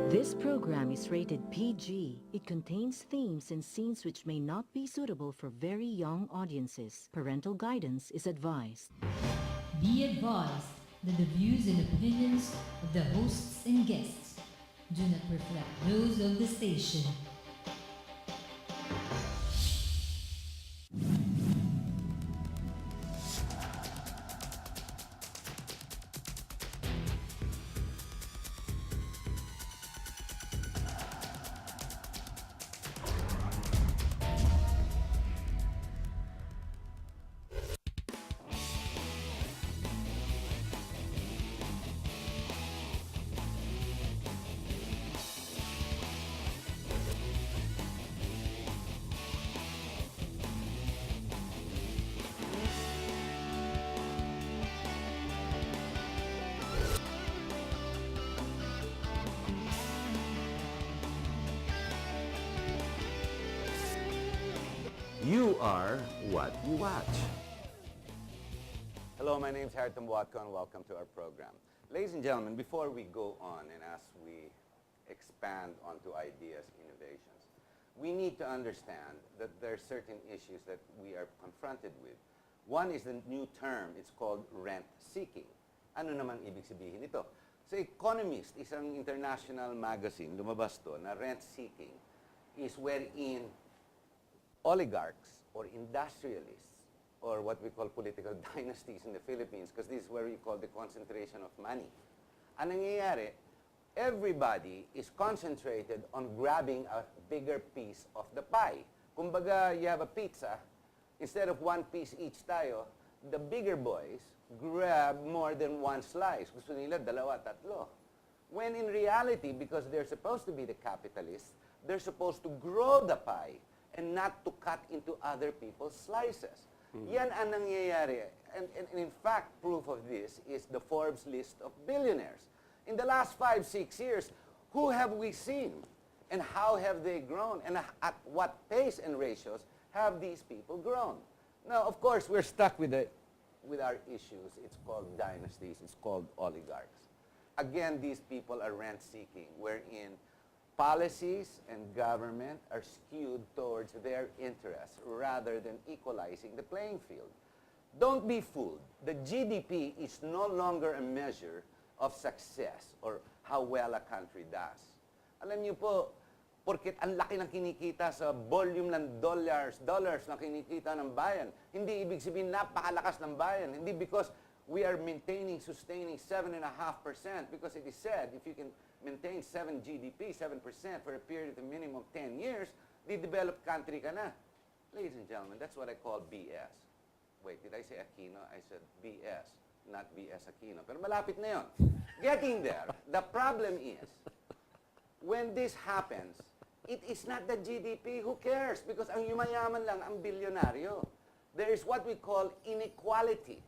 This program is rated PG. It contains themes and scenes which may not be suitable for very young audiences. Parental guidance is advised. Be advised that the views and opinions of the hosts and guests do not reflect those of the station. You are what you watch. Hello, my name is Harriton Buatco and welcome to our program. Ladies and gentlemen, before we go on and as we expand onto ideas, innovations, we need to understand that there are certain issues that we are confronted with. One is the new term, it's called rent seeking. Ano naman ibig sabihin nito? Sa Economist, isang international magazine, lumabas to na rent seeking is wherein oligarchs or industrialists or what we call political dynasties in the Philippines, because this is where we call the concentration of money. Ang nangyayari, everybody is concentrated on grabbing a bigger piece of the pie. Kumbaga, you have a pizza, instead of one piece each tayo, the bigger boys grab more than one slice. Gusto nila dalawa, tatlo. When in reality, because they're supposed to be the capitalists, they're supposed to grow the pie and not to cut into other people's slices. Yan ang nangyayari. And in fact, proof of this is the Forbes list of billionaires. In the last 5, 6 years, who have we seen? And how have they grown? And at what pace and ratios have these people grown? Now, of course, we're stuck with our issues. It's called dynasties. It's called oligarchs. Again, these people are rent-seeking, wherein policies and government are skewed towards their interests rather than equalizing the playing field. Don't be fooled. The GDP is no longer a measure of success or how well a country does. Alam niyo po, porket ang laki ng kinikita sa volume ng dollars na kinikita ng bayan, hindi ibig sabihin napakalakas ng bayan. Hindi because we are sustaining 7.5%, because it is said if you can maintain 7 GDP, 7% for a period of minimum 10 years, the developed country ka na. Ladies and gentlemen, that's what I call BS. Wait, did I say Aquino? I said BS, not BS Aquino. Pero malapit na yun. Getting there, the problem is, when this happens, it is not the GDP. Who cares? Because ang yumayaman lang ang bilyonaryo. There is what we call inequality.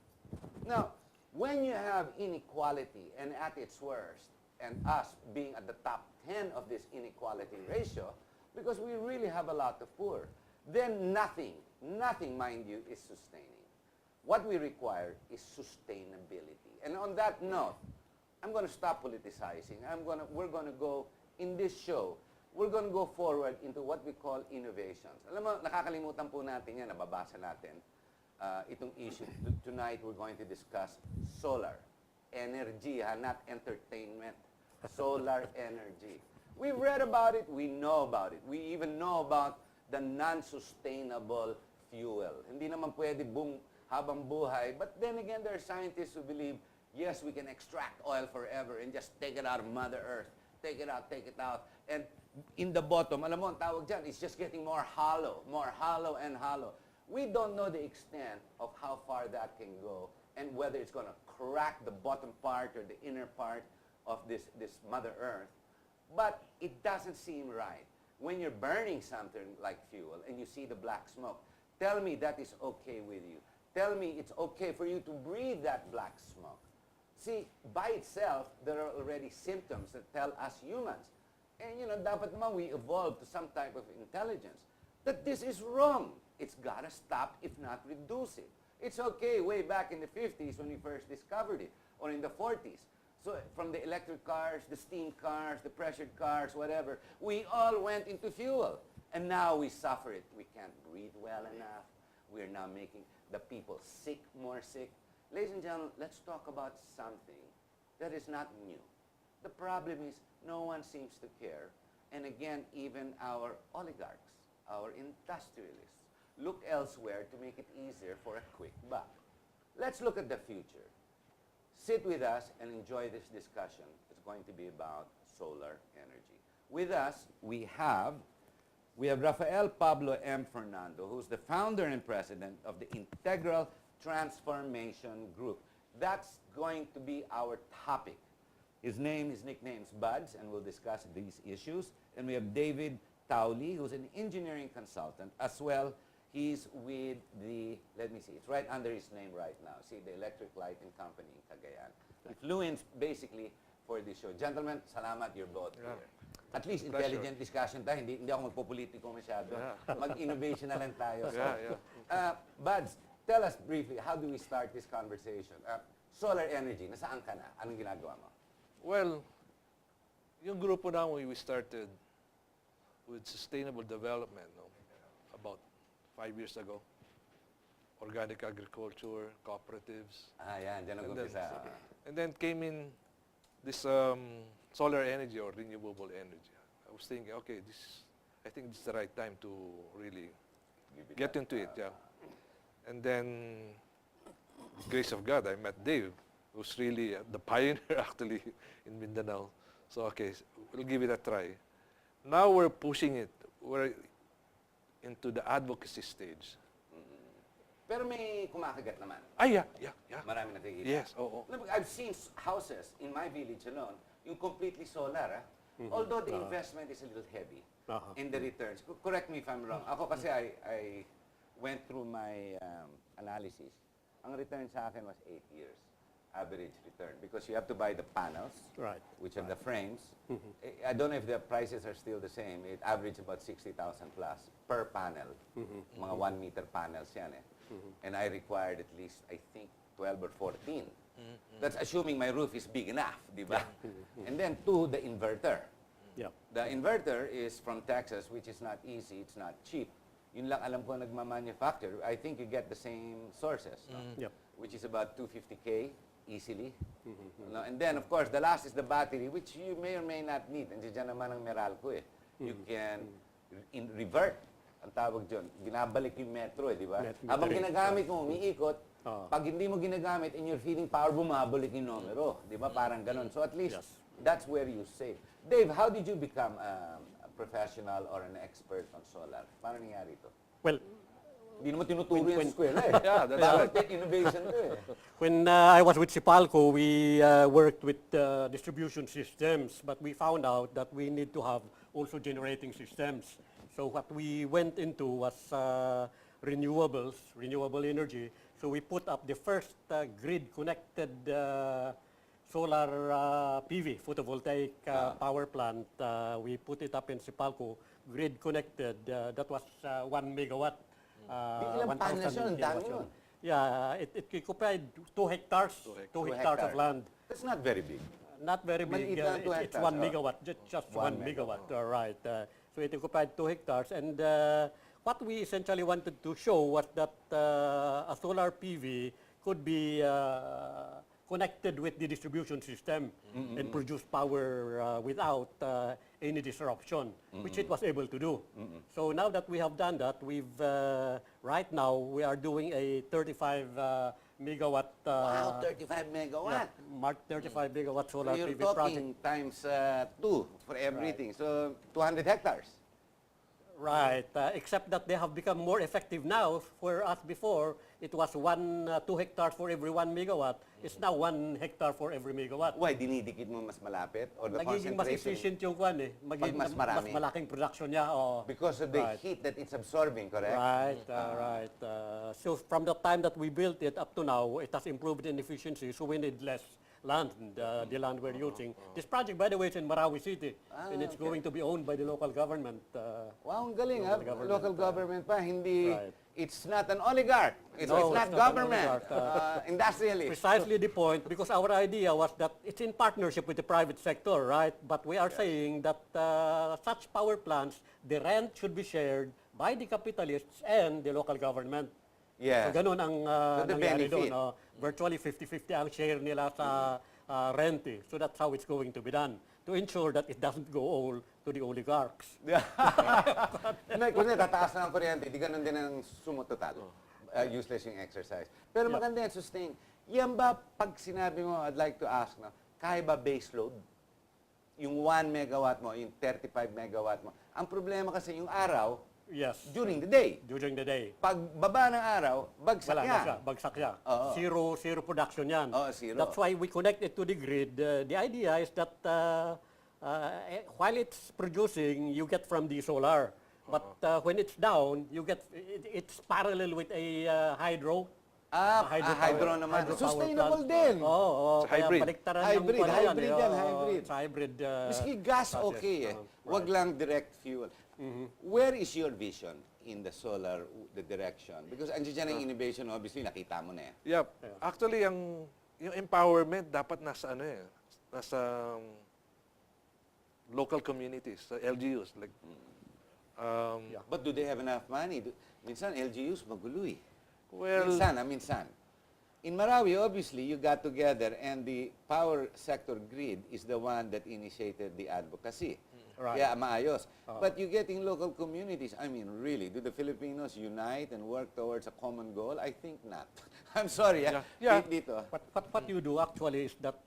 Now, when you have inequality and at its worst, and us being at the top 10 of this inequality ratio, because we really have a lot of poor, then nothing, mind you, is sustaining. What we require is sustainability. And on that note, I'm going to stop politicizing. We're going to go, in this show, we're going to go forward into what we call innovations. Alam mo, nakakalimutan po natin yan, nababasa natin. Itong issue. Tonight, we're going to discuss solar energy, not entertainment. Solar energy. We've read about it, we know about it. We even know about the non-sustainable fuel. Hindi naman pwede habang buhay. But then again, there are scientists who believe, yes, we can extract oil forever and just take it out of Mother Earth. Take it out. And in the bottom, alam mo, ang tawag dyan, it's just getting more hollow and hollow. We don't know the extent of how far that can go and whether it's going to crack the bottom part or the inner part of this Mother Earth. But it doesn't seem right. When you're burning something like fuel and you see the black smoke, tell me that is okay with you. Tell me it's okay for you to breathe that black smoke. See, by itself, there are already symptoms that tell us humans, and dapat naman we evolve to some type of intelligence, that this is wrong. It's got to stop, if not reduce it. It's okay way back in the 50s when we first discovered it, or in the 40s. So from the electric cars, the steam cars, the pressured cars, whatever, we all went into fuel. And now we suffer it. We can't breathe well enough. We're now making the people sick, more sick. Ladies and gentlemen, let's talk about something that is not new. The problem is no one seems to care. And again, even our oligarchs, our industrialists, look elsewhere to make it easier for a quick buck. Let's look at the future. Sit with us and enjoy this discussion. It's going to be about solar energy. With us, we have Rafael Pablo M. Fernando, who's the founder and president of the Integral Transformation Group. That's going to be our topic. His nickname's Buds, and we'll discuss these issues. And we have David Tauli, who's an engineering consultant as well. He's with the, let me see, it's right under his name right now. See, the Electric Lighting Company in Cagayan. He flew in basically for this show. Gentlemen, salamat, you're both here. At least intelligent discussion tayo. Hindi ako magpopolitiko masyado. Mag-innovation na lang tayo. So, Buds, tell us briefly, how do we start this conversation? Solar energy, nasaan ka na? Anong ginagawa mo? Well, yung grupo namin, we started with sustainable development, no? About 5 years ago. Organic agriculture, cooperatives. Yan, dyan nag-umpisa. And then came in this solar energy or renewable energy. I was thinking, okay, I think this is the right time to really get into it, yeah. And then, with the grace of God, I met Dave, who's really the pioneer actually in Mindanao. So, okay, we'll give it a try. Now we're pushing it. We're into the advocacy stage. Pero may kumakagat naman. Yeah. Marami nakikita. Yes, oo. Look, I've seen houses in my village alone, yung completely solar, although the investment is a little heavy in the returns. Correct me if I'm wrong. Ako kasi I went through my analysis. Ang return sa akin was 8 years, average return, because you have to buy the panels, which are the frames. I don't know if the prices are still the same. It averaged about 60,000 plus per panel. Mga 1 meter panels yan eh. And I required at least, I think, 12 or 14. That's assuming my roof is big enough, di ba? And then, the inverter. The inverter is from Texas, which is not easy, it's not cheap. Yun lang alam ko nagmamanufacture. I think you get the same sources, no? Which is about 250K easily. No? And then, of course, the last is the battery, which you may or may not need. Andiyan naman ang Meralco eh. You can revert. Ang tawag dyan, binabalik yung metro eh, di ba? Habang ginagamit mo, umiikot, pag hindi mo ginagamit and you're feeling power, bumabalik yung numero. Di ba? Parang ganun. So at least, that's where you save. Dave, how did you become a professional or an expert on solar? Paano nangyari ito? Well, hindi naman tinuturo yung eskwela eh. That's innovation to eh. when I was with Sipalco, we worked with distribution systems, but we found out that we need to have also generating systems. So what we went into was renewable energy. So we put up the first grid-connected solar PV, photovoltaic power plant. We put it up in Sipalco, grid-connected. That was 1 megawatt. Ilang panels yun? Ang dami yun. Yeah, it occupied 2 hectares, 2 hectares of land. That's not very big. Not very big. Maliit lang, 2 It's hectares, 1 megawatt, just 1 megawatt, right. So it occupied 2 hectares. And what we essentially wanted to show was that a solar PV could be connected with the distribution system and produce power without any disruption, which it was able to do. So now that we have done that, right now we are doing a 35 megawatt. Wow, 35 megawatt. Mark 35 megawatt solar So you're PV project. talking times 2 for everything. So 200 hectares. Right, except that they have become more effective now. For us before, it was 2 hectares for every 1 megawatt. It's now 1 hectare for every megawatt. Why? Dinidikit mo mas malapit? Or the Nagiging mas concentration? efficient yung kwan eh. Magiging mas marami. mas malaking production niya. Oh. Because of the heat that it's absorbing, correct? Right, right. So from the time that we built it up to now, it has improved in efficiency, so we need less land, the land we're using. This project, by the way, is in Marawi City, and it's okay. going to be owned by the local government. Wow, ang galing ha. Local government pa, hindi, Right. it's not an oligarch. It's, No, it's not it's not an government. oligarch, Industrialist. Precisely the point, because our idea was that it's in partnership with the private sector, right? But we are saying that such power plants, the rent should be shared by the capitalists and the local government. Yes. So ganun ang So the nangyari benefit. doon. Virtually 50-50 ang share nila sa rent. So that's how it's going to be done, to ensure that it doesn't go all to the oligarchs. Kung tataas na ang kuryente, di ganun din ang sumutotal. Useless yung exercise. Pero maganda yan, sustain. Yan ba, pag sinabi mo, I'd like to ask, no, kaya ba base load? Yung 1 megawatt mo, yung 35 megawatt mo. Ang problema kasi yung araw, Yes. during the day. During the day. Pag baba ng araw, bagsak Wala yan. na siya, bagsak siya. Oo. Zero production yan. Oo, zero. That's why we connect it to the grid. The idea is that while it's producing, you get from the solar. But when it's down, you get, it's parallel with a hydro. Hydro naman. Hydropower Sustainable plant. din. Oo, It's kaya hybrid. baliktaran Hybrid, yung pala hybrid yan, oo, hybrid. It's hybrid. Miski gas, process. okay eh. Wag Right. lang direct fuel. Where is your vision in the solar, the direction? Because andiyan dyan ang innovation, obviously, nakita mo na eh. Yep. Actually, yung empowerment dapat nasa nasa local communities, sa LGUs. Like, But do they have enough money? Minsan, LGUs magulo eh. well, Minsan. In Marawi, obviously, you got together and the power sector grid is the one that initiated the advocacy. Right. Yeah, maayos. But you get in local communities, I mean, really, do the Filipinos unite and work towards a common goal? I think not. I'm sorry, Yeah. Dito. What you do actually is that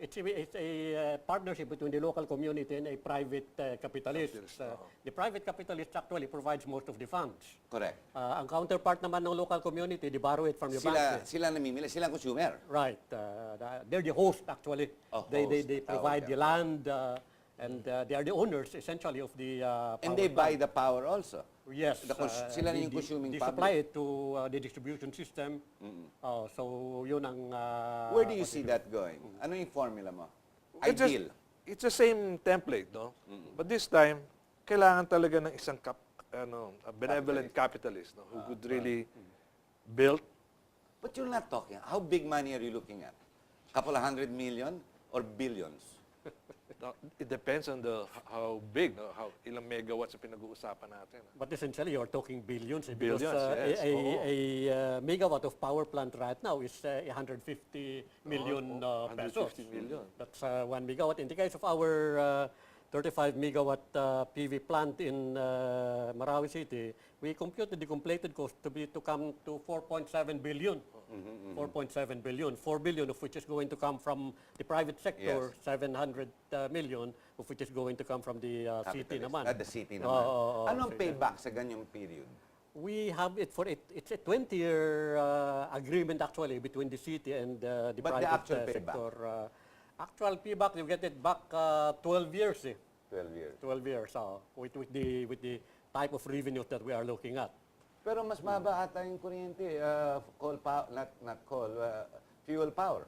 it's a partnership between the local community and a private capitalist. The private capitalist actually provides most of the funds. Correct. Ang counterpart naman ng local community, they borrow it from the banks. Sila namimili, sila ang consumer. Right. They're the host actually. Oh, They host. provide Okay. the land and they are the owners essentially of the power And they buy plant. the power also. Yes. Sila na yung consuming they public. supply it to the distribution system. So yun ang Where do you see that going? Ano yung formula mo? it's just- Ideal. it's the same template, no? But this time, kailangan talaga ng isang a benevolent capitalist, no? Who could really build. But you're not talking. How big money are you looking at? Couple of 100 million or billions? It depends on how big, no? How ilang megawatts ang pinag-uusapan natin. But essentially, you're talking billions. Billions, because, yes. a megawatt of power plant right now is 150 million pesos. 150 million. That's 1 megawatt. In the case of our 35 megawatt PV plant in Marawi City, we computed the completed cost to come to 4.7 billion. 4.7 billion. 4 billion of which is going to come from the private sector, 700 million of which is going to come from the city Capitalist. naman. The city naman. Anong payback sa ganyang period? We have it for it's a 20-year agreement actually between the city and the But the private actual payback? sector. Actual payback, you get it back 12 years. 12 years. 12 years with the type of revenues that we are looking at. Pero mas maba ata yung kuryente, not coal, fuel power.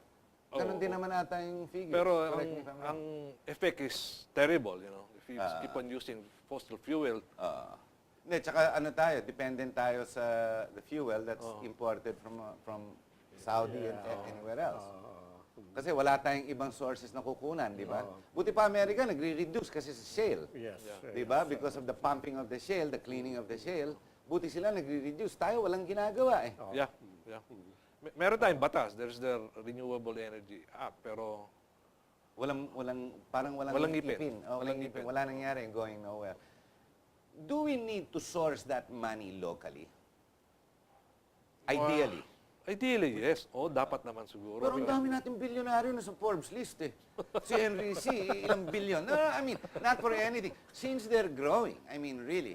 Ganun din naman ata yung figure. Pero Correct me if I'm wrong. ang effect is terrible, you know. If you keep on using fossil fuel, Hindi, tsaka ano tayo, dependent tayo sa the fuel that's imported from Saudi and anywhere else. Kasi wala tayong ibang sources na kukunan, di ba? Buti pa Amerika, nagre-reduce kasi sa shale. Yes. Di ba? Because of the pumping of the shale, the cleaning of the shale, buti sila nagre-reduce. Tayo walang ginagawa eh. yeah. Meron tayong batas. There's the Renewable Energy Act, pero Parang walang Walang ngipin. Walang ngipin. Wala nangyari, going nowhere. Do we need to source that money locally? Ideally. ideally, yes. Dapat naman siguro. Pero ang dami natin bilyonaryo na sa Forbes list eh. Si Henry C, ilang bilyon. No, I mean, not for anything. Since they're growing, I mean, really,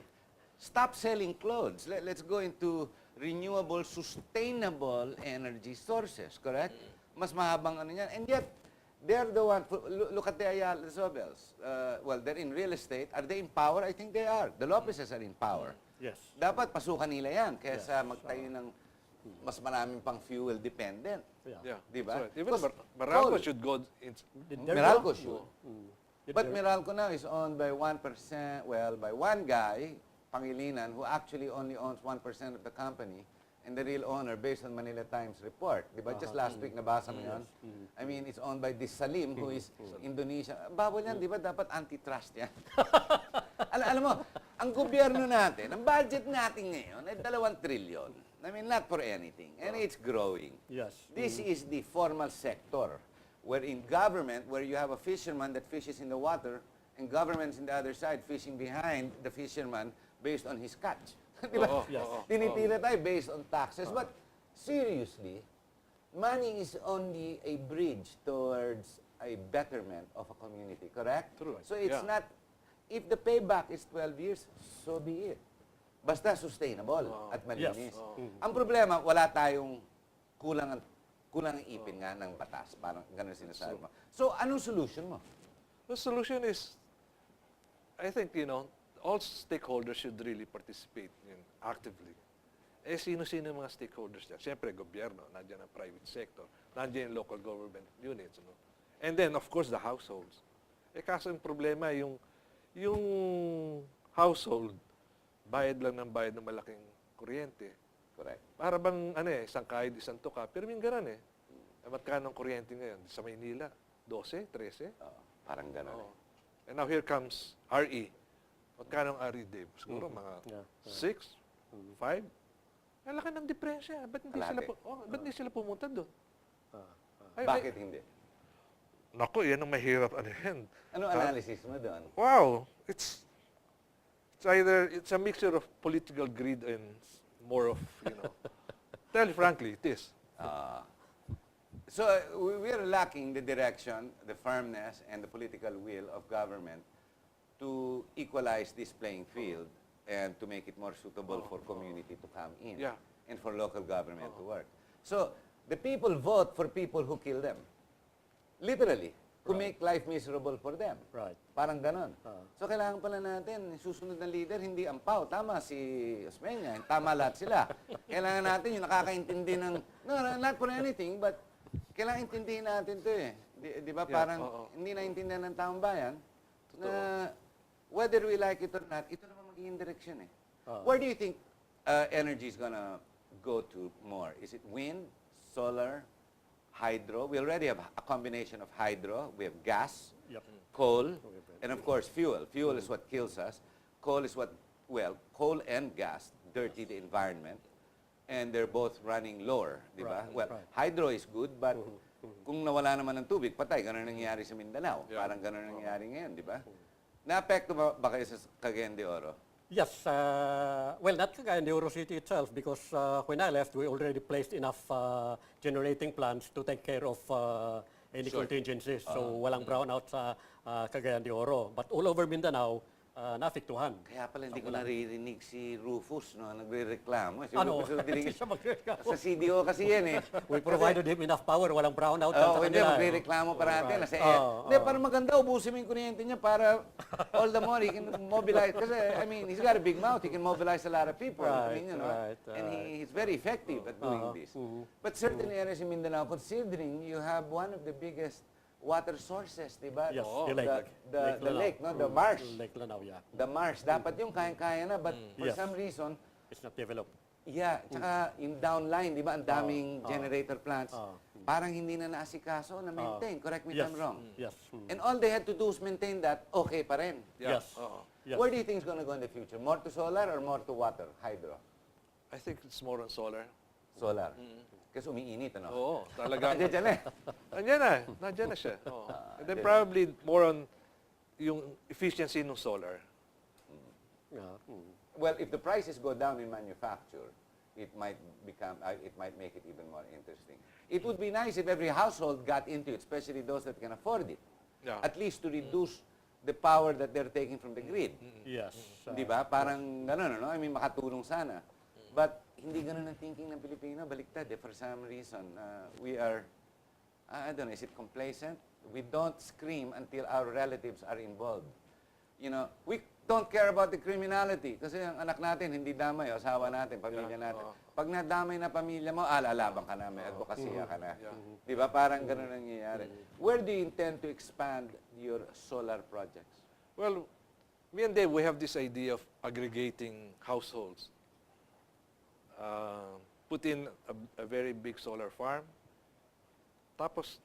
stop selling clothes. Let's go into renewable, sustainable energy sources, correct? Mas mahabang ano yan. And yet, they're the one, look at the Ayala Sobels. Well, they're in real estate. Are they in power? I think they are. The Lopezes are in power. Yes. Dapat pasukan nila yan kaysa magtayo ng mas maraming pang fuel dependent. Yeah. Di ba? That's right. Even Because Meralco coal- should go in. Meralco should. But There- Meralco now is owned by 1%, well, by one guy, Pangilinan, who actually only owns 1% of the company, and the real owner, based on Manila Times report. Di ba? Just last week, nabasa mo yun? I mean, it's owned by this Salim, who is Indonesia. Bawal yan, di ba? Dapat antitrust yan. Alam mo, ang gobyerno natin, ang budget natin ngayon ay 2 trilyon. I mean, not for anything. And it's growing. Yes. This is the formal sector, where in government, where you have a fisherman that fishes in the water, and governments in the other side fishing behind the fisherman based on his catch. Di ba? Yes. Tinitira tayo based on taxes. But seriously, money is only a bridge towards a betterment of a community, correct? True. So it's Yeah. not, if the payback is 12 years, so be it. Basta sustainable at malinis. Yes. Ang problema, wala tayong kulang ang ipin nga ng batas. Parang ganun sinasabi mo. So, anong solution mo? The solution is, I think, all stakeholders should really participate actively. Sino-sino yung mga stakeholders dyan? Siyempre, gobyerno, nandiyan ang private sector, nandiyan yung local government units. And then, of course, the households. Kaso yung problema, yung household, bayad lang ng bayad ng malaking kuryente. Correct. Para bang, isang kahit, isang tuka. Pero yung ganun magkano ang kuryente ngayon? Sa Maynila, 12, 13? Parang ganun. Oo. And now here comes RE. Magkano ang RE, Dave? Siguro mga 6, 5. Ang laki ng diferensya. Ba't hindi sila pumunta doon? Bakit hindi? Naku, yan ang mahirap. Anong analysis mo doon? Wow! It's a mixture of political greed and more of, tell you frankly, it is. So we are lacking the direction, the firmness, and the political will of government to equalize this playing field and to make it more suitable for community to come in Yeah. and for local government to work. So the people vote for people who kill them. Literally, to make life miserable for them. Right. Parang ganon. So kailangan pala natin, susunod na leader, hindi ampaw. Tama si Osmeña, tama lahat sila. Kailangan natin yung nakakaintindi ng, no, not for anything, but kailangan intindihin natin to eh. Di ba parang hindi naintindihan ng taong bayan na whether we like it or not, ito naman magiging direction eh. Where do you think energy is gonna go to more? Is it wind, solar, hydro? We already have a combination of hydro. We have gas, coal, and of course fuel. Fuel is what kills us. Coal is what, well, coal and gas dirty the environment. And they're both running lower, di ba? Well, hydro is good, but kung nawala naman ng tubig, patay. Ganun nangyayari sa Mindanao. Yeah. Parang ganun nangyayari ngayon, di ba? Na-apekto ba kayo sa Cagayan de Oro? Yes, well, not Cagayan de Oro City itself, because when I left, we already placed enough generating plants to take care of any contingencies. So walang brownout sa Cagayan de Oro. But all over Mindanao, naapektuhan. Kaya pala hindi ko naririnig si Rufus, no, nagre-reklamo. Si Ano? Rufus Hindi siya magreklamo. sa CDO kasi yan eh. We provided him enough power, walang brownout Oo, sa hindi, kanila. magre-reklamo parati. Right. Hindi, para maganda, ubusin mo yung kuryente niya para all the more he can mobilize. Kasi, I mean, he's got a big mouth. He can mobilize a lot of people. I mean, and he's very effective at doing this. But certain areas in Mindanao, considering you have one of the biggest water sources, di ba? Yes, the lake. The lake, no? The marsh. Lake Lanao, yeah. The marsh. Dapat yung kaya-kaya na, but for Yes. some reason, It's not developed. yeah, tsaka yung downline, di ba, ang daming generator plants, parang hindi na naasikaso, na-maintain. Correct me if Yes. I'm wrong. Yes. And all they had to do is maintain that, okay pa rin. Yeah. Yes. Oo. Yes. Where do you think is going to go in the future? More to solar or more to water? Hydro? I think it's more on solar. Solar. Kasi umiinit, ano? Oo, talagang. Diyan eh. Nandiyan na siya. Oo. And then probably more on yung efficiency ng solar. Yeah. Well, if the prices go down in manufacture, it might make it even more interesting. It would be nice if every household got into it, especially those that can afford it. Yeah. At least to reduce the power that they're taking from the grid. Yes. Di ba? Parang gano'n, ano? I mean, makatulong sana. But hindi gano'n ang thinking ng Pilipino. Baliktad, eh. For some reason, we are, I don't know, is it complacent? We don't scream until our relatives are involved. You know, don't care about the criminality. Kasi ang anak natin, hindi damay, asawa natin, pamilya natin. Pag nadamay na pamilya mo, lalabang ka na, may advokasya ka na. Di ba? Parang ganun ang nangyayari. Where do you intend to expand your solar projects? Well, me and Dave, we have this idea of aggregating households. Put in a very big solar farm, tapos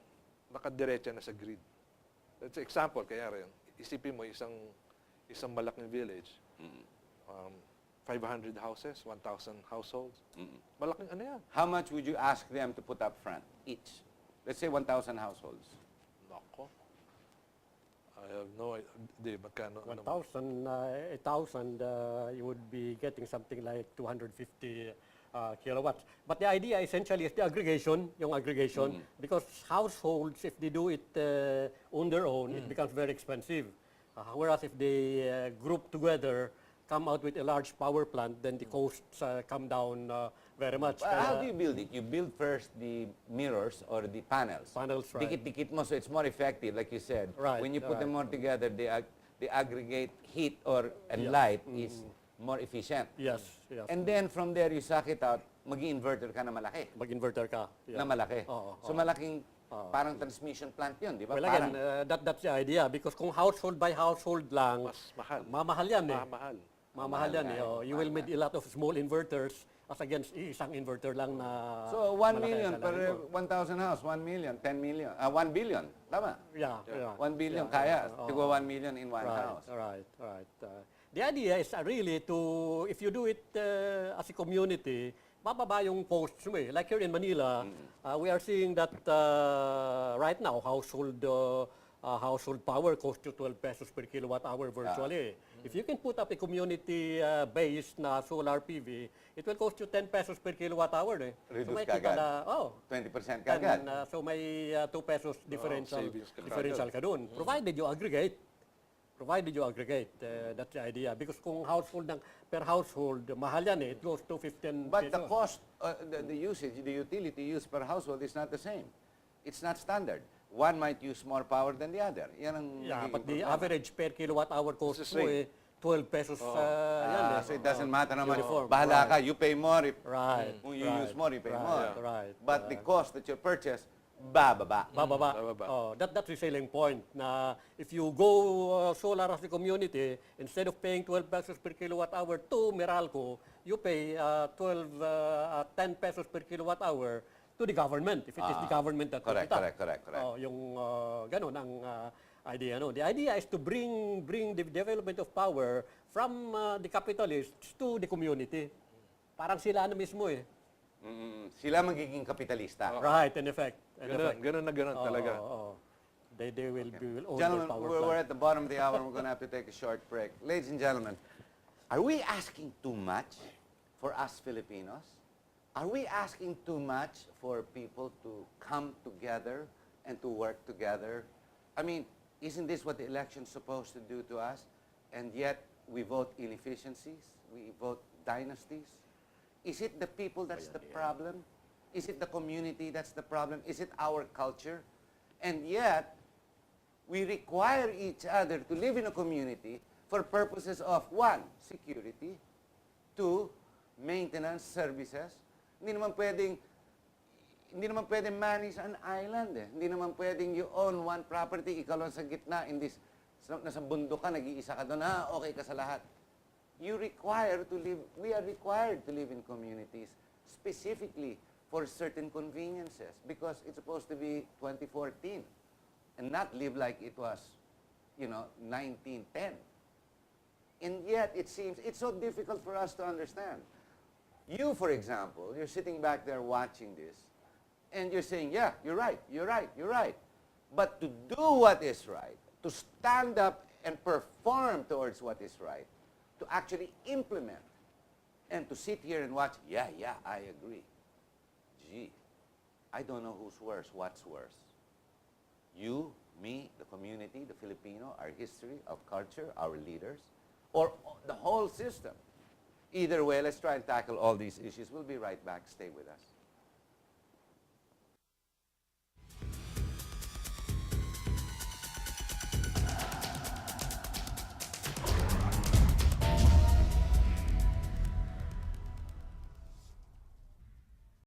nakadiretsa na sa grid. That's an example, kaya rin. Isipin mo, isang malaking village, 500 houses, 1,000 households. Malaking ano yan? How much would you ask them to put up front, each? Let's say 1,000 households. Nako. I have no idea. Magkano? 1,000, 1,000, you would be getting something like 250 kilowatts. But the idea essentially is the aggregation, yung aggregation, because households, if they do it on their own, it becomes very expensive. Whereas if they group together, come out with a large power plant, then the costs come down very much. How do you build it? You build first the mirrors or the panels. Panels, right. Dikit-dikit mo, so it's more effective, like you said. Right, When you put right. them all together, the aggregate heat and light is more efficient. Yes, yes. And then from there, you suck it out, mag-inverter ka na malaki. Mag-inverter ka. Yeah. Na malaki. Oo, So malaking parang transmission plant yun, di ba? Well, Parang, again, that's the idea. Because kung household by household lang, Mas mahal. mamahal yan eh. Mahal. Mamahal yan eh. nga, Oh. You will need a lot of small inverters as against isang inverter lang na so 1 malaki million ang per kailangan mo. 1,000 house, 1 million, 10 million, 1 billion, tama? Yeah, yeah. 1 billion, Yeah, kaya. yeah, Tigwa 1 million in one house. Right. The idea is really to, if you do it as a community, bababa yung costs mo eh. Like here in Manila, we are seeing that right now, household power costs you 12 pesos per kilowatt hour virtually. If you can put up a community-based na solar PV, it will cost you 10 pesos per kilowatt hour eh. Reduce may ka kita agad. na, 20% kagad. so may 2 pesos savings ka differential ka dun. Provided you aggregate. That's the idea. Because kung per household, mahal yan eh. It goes to 15 But the pesos. cost, the usage, the utility used per household is not the same. It's not standard. One might use more power than the other. Yan ang Yeah, nagiging but the problema. average per kilowatt hour cost It's the mo same. eh, 12 pesos yan eh. So it doesn't matter naman. Uniform. Bahala ka, you pay more. If, Right. Kung you use more, you pay more. Right. But the cost that you purchase, bababa. Bababa. Bababa. That's the selling point. Na if you go solar as a community, instead of paying 12 pesos per kilowatt hour to Meralco, you pay 10 pesos per kilowatt hour to the government, if it is the government that puts it up. Correct. Yung ganun ang idea. No? The idea is to bring the development of power from the capitalists to the community. Parang sila na mismo eh. Sila magiging kapitalista. Right, in effect. Ganun talaga. They will own Gentlemen, their power we're plant. at the bottom of the hour. We're going to have to take a short break. Ladies and gentlemen, are we asking too much for us Filipinos? Are we asking too much for people to come together and to work together? I mean, isn't this what the election's supposed to do to us? And yet, we vote inefficiencies, we vote dynasties. Is it the people that's the problem? Is it the community that's the problem? Is it our culture? And yet, we require each other to live in a community for purposes of, 1, security, 2, maintenance services. Hindi naman pwedeng manage an island eh. Hindi naman pwedeng you own one property, ikaw lang sa gitna, nasa bundok ka, nag-iisa ka doon, okay ka sa lahat. We are required to live in communities specifically for certain conveniences because it's supposed to be 2014 and not live like it was, 1910. And yet, it seems, it's so difficult for us to understand. You, for example, you're sitting back there watching this, and you're saying, yeah, you're right. But to do what is right, to stand up and perform towards what is right, to actually implement, and to sit here and watch, yeah, I agree. Gee, I don't know who's worse, what's worse. You, me, the community, the Filipino, our history, our culture, our leaders, or the whole system. Either way, let's try and tackle all these issues. We'll be right back. Stay with us.